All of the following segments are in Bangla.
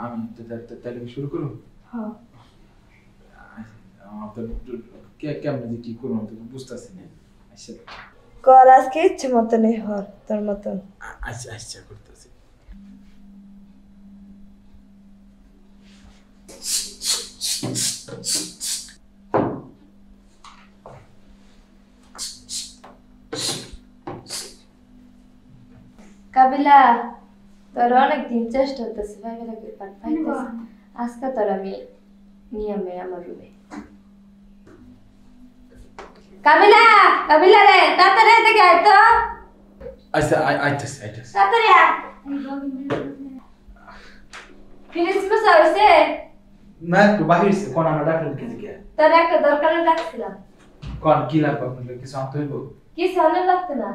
আমি তাহলে শুরু করুন। হ্যাঁ কেমন যে কি করবো আমি তো বুঝতেছি না। আচ্ছা কর আজকে ইচ্ছে মতনই হর তোর মতন। আচ্ছা আচ্ছা করতেছি। কাবিলা তোর অনেকদিন চেষ্টা হতেছে ভাইবেলা পেপার পাইতেছি আজকে তোর আমি নিয়মে আমার রুমে। কাবিলা কাবিলা রে তাড়াতাড়ি এদিকে আয় তো। আচ্ছা আইতাছি আইতাছি। তাড়াতাড়ি আয়। ফিনিশ মুসা হইছে? না একটু বাহিরছে কোন আমরা ডাক্তার কি দিকে তোর একটা দরকারে ডাকছিলাম। কোন কি লাগবে আপনাদের কিছু আনতে হইব? কি সামনে লাগতে না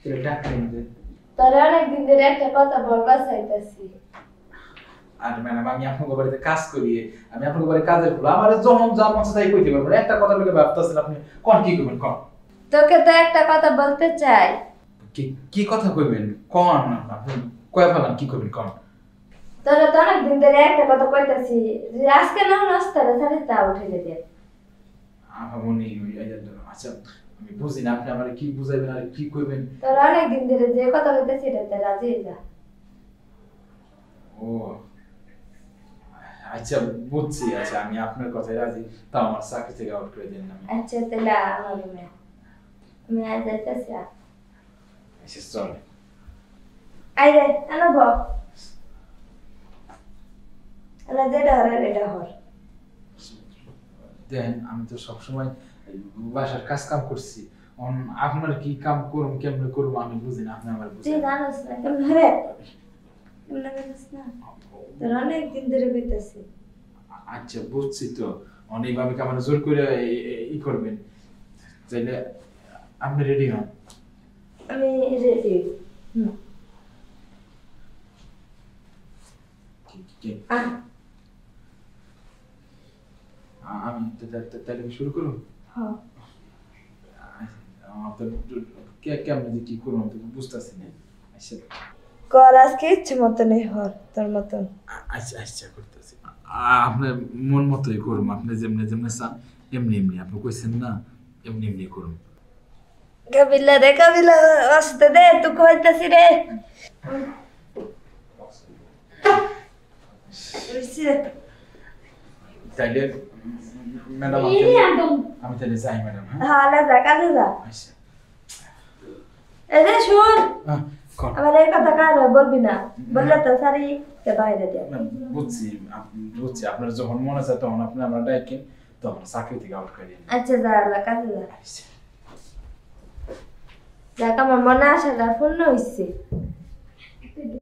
তাহলে ডাক্তার নিতে। তোর অনেকদিন ধরে একটা কথা বলবা চাইতেছি। আর ম্যাডাম আমি আপনাদের বাড়িতে কাজ করি, আমি আপনাদের বাড়িতে কাজের ভুল আমার যখন যা মন চাই কইতে পারবো। একটা কথা বলে ভাবতেছেন আপনি কোন কি কইবেন কোন? তোকে তো একটা কথা বলতে চাই। কি কি কথা কইবেন কোন? আপনি কয় ফেলান কি কইবেন কোন? তোরা তো অনেকদিন ধরে একটা কথা কইতাছি যে আজকে না নাস্তাটা সাড়ে তা উঠে যেতে। মনে আচ্ছা আমি বুঝি না আপনি আমার কি বুঝাইবেন আর কি কইবেন। তোরা অনেকদিন ধরে যে কথা কইতাছি এটাতে রাজি হয়ে যা। ও আচ্ছা বুঝছি। আচ্ছা আমি আপনার কথায় রাজি, তাও আমার চাকরি থেকে আউট করে দিন না। আচ্ছা তাহলে আমার রুমে আমি আজ যাইতেছি। আচ্ছা চলে আইরে আনব আলা যেটা হর এটা হর। দেন আমি তো সবসময় বাসার কাজ কাম করছি, আপনার কি কাম করুন কেমনে করবো আমি বুঝি না, আপনি আমার তুই বুঝেন। জানোস না কেমন হরে কেমন জানোস না তোর অনেকদিন ধরে কইতাছি। আচ্ছা বুঝছি তো অনেকভাবে আমার জোর করে ই করবেন, তাইলে আপনি রেডি হন। আমি রেডি। আমি তাহলে শুরু করুন। হ্যাঁ কেমন যে কি করবো আমি তো বুঝতেছি না। আচ্ছা কর আজকে ইচ্ছে মতনই হর তোর মতন। আচ্ছা আচ্ছা করতেছি। আপনার মন মতোই করুন, আপনি যেমনি যেমনি চান এমনি এমনি, আপনি কইছেন না এমনি এমনি করুন। কাবিলা রে কাবিলা আসতে দে তুই কইতাছি রে। তাইলে ম্যাডাম আমি তাহলে যাই ম্যাডাম। হ্যাঁ যা কাজে যা। আচ্ছা এই যে শুন কোন? আমার এই কথা কার বলবি না, বললে তো সারি তে বাইরে দে। বুঝছি বুঝছি, আপনার যখন মনে চায় তখন আপনি আমরা ডাকেন, তখন চাকরি থেকে আউট করে দিন। আচ্ছা যা কাজে যা। যাক আমার মনে আশাটা পূর্ণ হইছে।